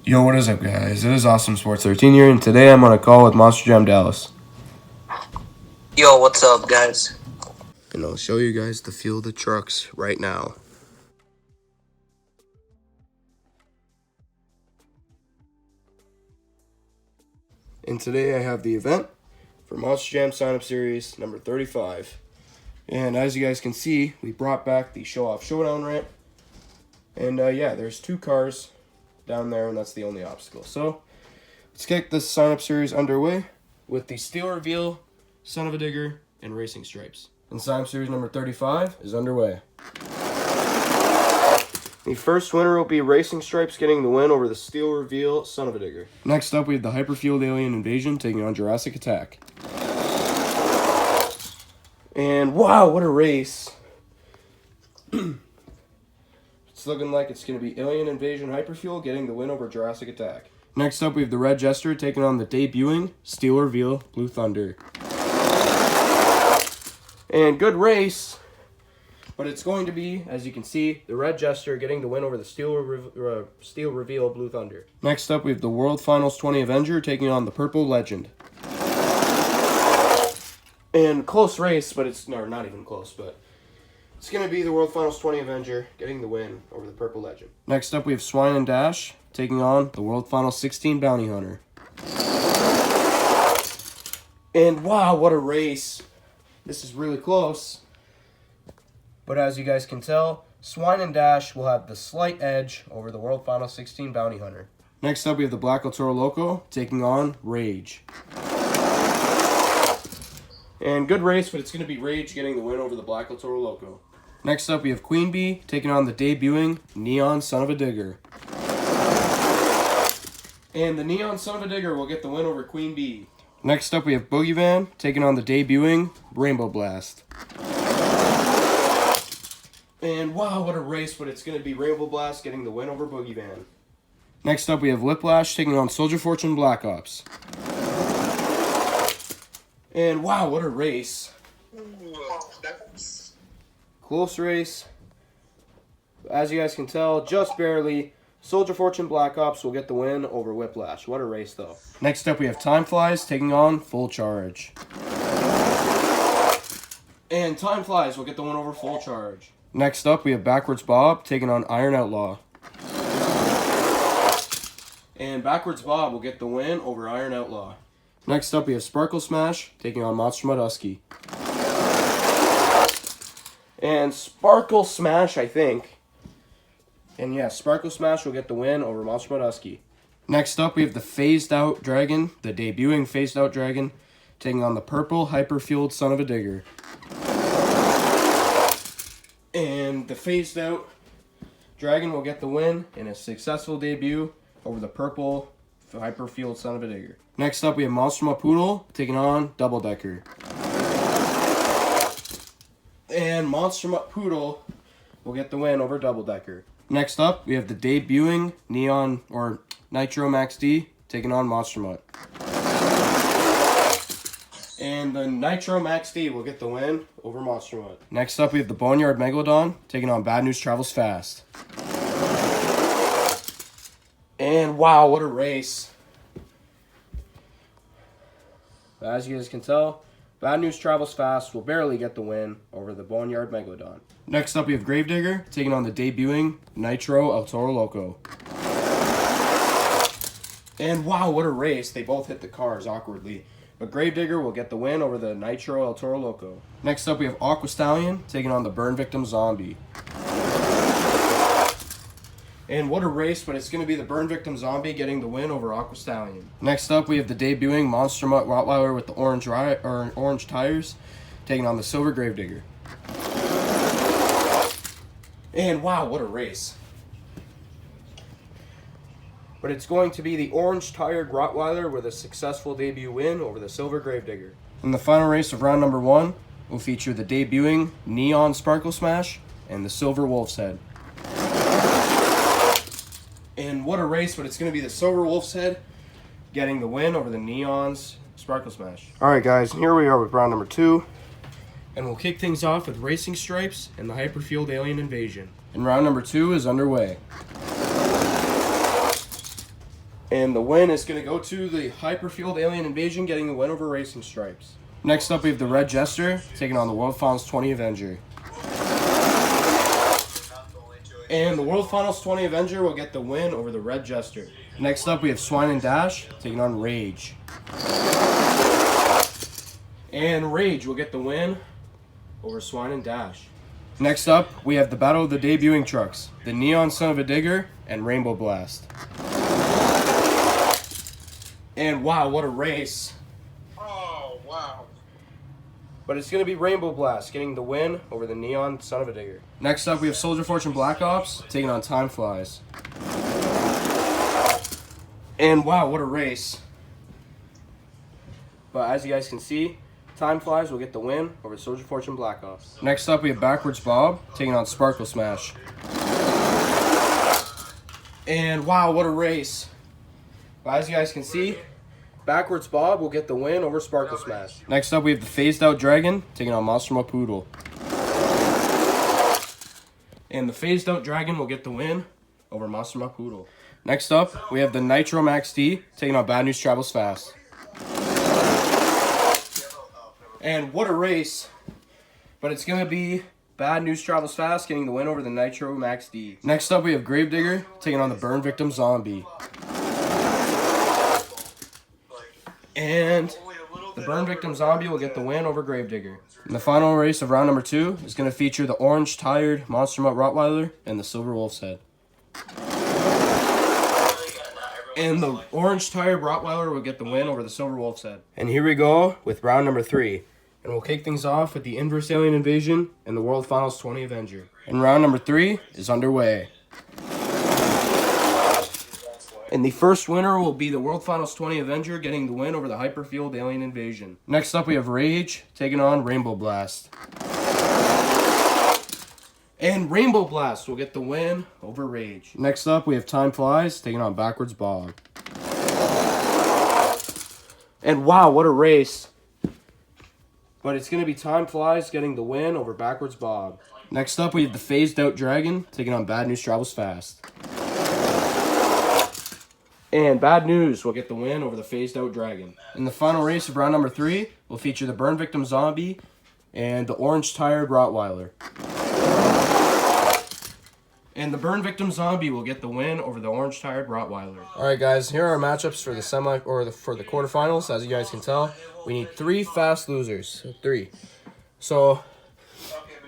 Yo, what is up, guys? It is Awesome Sports 13 here, and today I'm on a call with Monster Jam Dallas. Yo, what's up, guys? And I'll show you guys the field of trucks right now. And today I have the event for Monster Jam Sign-Up Series number 35. And as you guys can see, we brought back the Show-Off Showdown ramp. And yeah, there's two cars down there, and that's the only obstacle. So, let's get this sign-up series underway with the Steel Reveal, Son of a Digger, and Racing Stripes. And sign-up series number 35 is underway. The first winner will be Racing Stripes getting the win over the Steel Reveal, Son of a Digger. Next up, we have the Hyperfueled Alien Invasion taking on Jurassic Attack. And wow, what a race! It's looking like it's going to be Alien Invasion Hyperfuel getting the win over Jurassic Attack. Next up, we have the Red Jester taking on the debuting Steel Reveal Blue Thunder. And good race, but it's going to be, as you can see, the Red Jester getting the win over the Steel Reveal Blue Thunder. Next up, we have the World Finals 20 Avenger taking on the Purple Legend. And close race, but it's not even close, but it's going to be the World Finals 20 Avenger getting the win over the Purple Legend. Next up, we have Swine and Dash taking on the World Finals 16 Bounty Hunter. And wow, what a race. This is really close. But as you guys can tell, Swine and Dash will have the slight edge over the World Finals 16 Bounty Hunter. Next up, we have the Black El Toro Loco taking on Rage. And good race, but it's going to be Rage getting the win over the Black El Toro Loco. Next up, we have Queen Bee taking on the debuting Neon Son of a Digger. And the Neon Son of a Digger will get the win over Queen Bee. Next up, we have Boogie Van taking on the debuting Rainbow Blast. And wow, what a race, but it's going to be Rainbow Blast getting the win over Boogie Van. Next up, we have Whiplash taking on Soldier Fortune Black Ops. And wow, what a race. Close race. As you guys can tell, just barely, Soldier Fortune Black Ops will get the win over Whiplash. What a race, though. Next up, we have Time Flies taking on Full Charge. And Time Flies will get the win over Full Charge. Next up, we have Backwards Bob taking on Iron Outlaw. And Backwards Bob will get the win over Iron Outlaw. Next up, we have Sparkle Smash taking on Monster Mud Husky. And Sparkle Smash, I think. And yeah, Sparkle Smash will get the win over Monster Mud Husky. Next up, we have the Phased Out Dragon, the debuting Phased Out Dragon, taking on the Purple Hyper-Fueled Son of a Digger. And the Phased Out Dragon will get the win in a successful debut over the Purple Hyper-Fueled Son of a Digger. Next up, we have Monster Mutt Poodle taking on Double Decker. And Monster Mutt Poodle will get the win over Double Decker. Next up, we have the debuting Neon or Nitro Max D taking on Monster Mutt. And the Nitro Max D will get the win over Monster Mutt. Next up, we have the Boneyard Megalodon taking on Bad News Travels Fast. And wow, what a race. As you guys can tell, Bad News Travels Fast will barely get the win over the Boneyard Megalodon. Next up, we have Gravedigger taking on the debuting Nitro El Toro Loco. And wow, what a race. They both hit the cars awkwardly. But Gravedigger will get the win over the Nitro El Toro Loco. Next up, we have Aqua Stallion taking on the Burn Victim Zombie. And what a race, but it's going to be the Burn Victim Zombie getting the win over Aqua Stallion. Next up, we have the debuting Monster Mutt Rottweiler with the orange tires taking on the Silver Gravedigger. And wow, what a race. But it's going to be the orange-tired Rottweiler with a successful debut win over the Silver Gravedigger. In the final race of round number 1, will feature the debuting Neon Sparkle Smash and the Silver Wolf's Head. And what a race, but it's going to be the Silver Wolf's Head getting the win over the Neon's Sparkle Smash. Alright guys, here we are with round number 2. And we'll kick things off with Racing Stripes and the Hyperfueled Alien Invasion. And round number 2 is underway. And the win is going to go to the Hyperfield Alien Invasion, getting the win over Racing Stripes. Next up, we have the Red Jester taking on the World Finals 20 Avenger. And the World Finals 20 Avenger will get the win over the Red Jester. Next up, we have Swine and Dash taking on Rage. And Rage will get the win over Swine and Dash. Next up, we have the battle of the debuting trucks, the Neon Son of a Digger and Rainbow Blast. And wow, what a race. Oh, wow. But it's going to be Rainbow Blast getting the win over the Neon Son of a Digger. Next up, we have Soldier Fortune Black Ops taking on Time Flies. And wow, what a race. But as you guys can see, Time Flies will get the win over Soldier Fortune Black Ops. Next up, we have Backwards Bob taking on Sparkle Smash. And wow, what a race. But as you guys can see, Backwards Bob will get the win over Sparkle Smash. Next up, we have the Phased Out Dragon taking on Monster Poodle. And the Phased Out Dragon will get the win over Monster Poodle. Next up, we have the Nitro Max D taking on Bad News Travels Fast. And what a race. But it's going to be Bad News Travels Fast getting the win over the Nitro Max D. Next up, we have Gravedigger taking on the Burn Victim Zombie. And the Burn Victim Zombie will get the win over Gravedigger. And the final race of round number 2 is going to feature the Orange Tired Monster Mutt Rottweiler and the Silver Wolf's Head. And the Orange Tired Rottweiler will get the win over the Silver Wolf's Head. And here we go with round number 3. And we'll kick things off with the Inverse Alien Invasion and the World Finals 20 Avenger. And round number 3 is underway. And the first winner will be the World Finals 20 Avenger getting the win over the Hyperfield Alien Invasion. Next up, we have Rage taking on Rainbow Blast. And Rainbow Blast will get the win over Rage. Next up, we have Time Flies taking on Backwards Bob. And wow, what a race. But it's going to be Time Flies getting the win over Backwards Bob. Next up, we have the Phased Out Dragon taking on Bad News Travels Fast. And Bad News will get the win over the Phased Out Dragon. In the final race of round number 3, will feature the Burn Victim Zombie and the Orange Tired Rottweiler. And the Burn Victim Zombie will get the win over the Orange Tired Rottweiler. Alright guys, here are our matchups for the for the quarterfinals. As you guys can tell, we need 3 fast losers. 3. So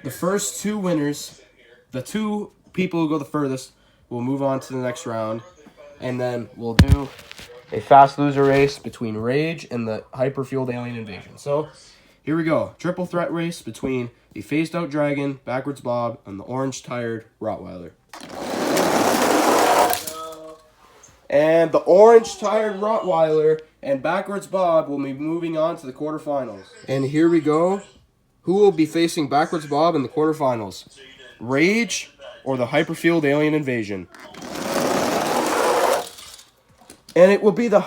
the first 2 winners, the 2 people who go the furthest, will move on to the next round. And then we'll do a fast loser race between Rage and the Hyperfield Alien Invasion. So here we go. Triple threat race between the Phased Out Dragon, Backwards Bob, and the Orange Tired Rottweiler. And the Orange Tired Rottweiler and Backwards Bob will be moving on to the quarterfinals. And here we go. Who will be facing Backwards Bob in the quarterfinals? Rage or the Hyperfield Alien Invasion? And it will be the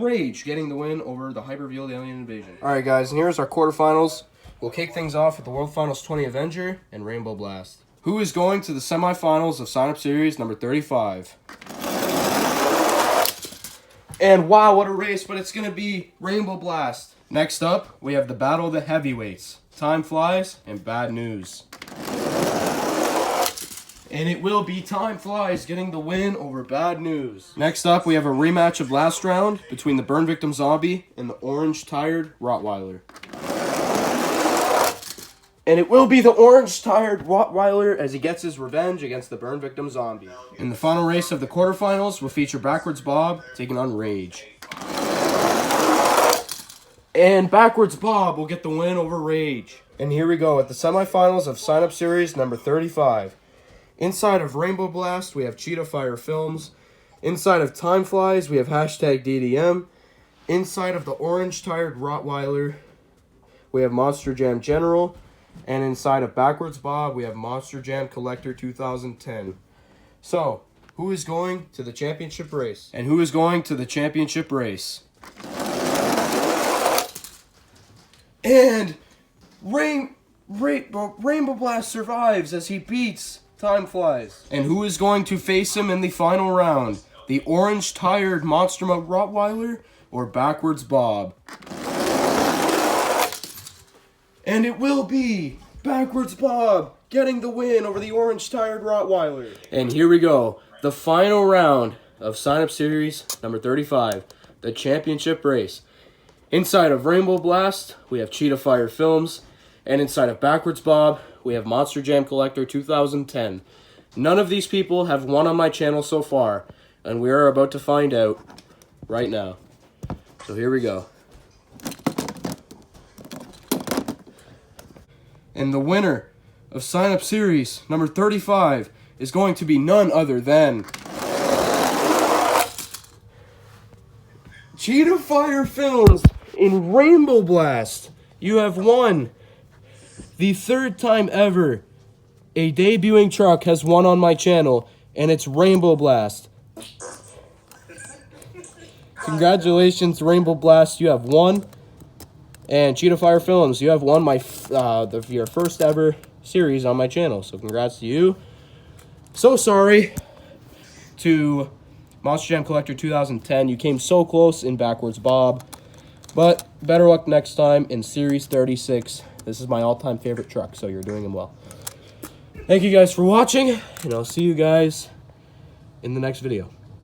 Rage getting the win over the Hyperfield Alien Invasion. Alright guys, and here's our quarterfinals. We'll kick things off with the World Finals 20 Avenger and Rainbow Blast. Who is going to the semifinals of Sign Up Series number 35? And wow, what a race, but it's going to be Rainbow Blast. Next up, we have the Battle of the Heavyweights, Time Flies and Bad News. And it will be Time Flies getting the win over Bad News. Next up, we have a rematch of last round between the Burn Victim Zombie and the Orange Tired Rottweiler. And it will be the Orange Tired Rottweiler as he gets his revenge against the Burn Victim Zombie. In the final race of the quarterfinals will feature Backwards Bob taking on Rage. And Backwards Bob will get the win over Rage. And here we go at the semifinals of Sign Up Series number 35. Inside of Rainbow Blast, we have Cheetah Fire Films. Inside of Time Flies, we have hashtag DDM. Inside of the Orange Tired Rottweiler, we have Monster Jam General. And inside of Backwards Bob, we have Monster Jam Collector 2010. So, who is going to the championship race? And who is going to the championship race? And Rainbow Blast survives as he beats Time Flies. And who is going to face him in the final round? the orange-tired Monster Mug Rottweiler or Backwards Bob. And it will be Backwards Bob getting the win over the orange-tired Rottweiler. And here we go. The final round of Sign Up Series number 35, the championship race. Inside of Rainbow Blast, we have Cheetah Fire Films. And inside of Backwards Bob, we have Monster Jam Collector 2010. None of these people have won on my channel so far, and we are about to find out right now. So here we go. And the winner of Sign Up Series number 35 is going to be none other than Cheetah Fire Films in Rainbow Blast. You have won. The third time ever a debuting truck has won on my channel, and it's Rainbow Blast. Congratulations, Rainbow Blast, you have won. And Cheetah Fire Films, you have won your first ever series on my channel, so congrats to you. So sorry to Monster Jam Collector 2010. You came so close in Backwards Bob, but better luck next time in Series 36. This is my all-time favorite truck, so you're doing them well. Thank you guys for watching, and I'll see you guys in the next video.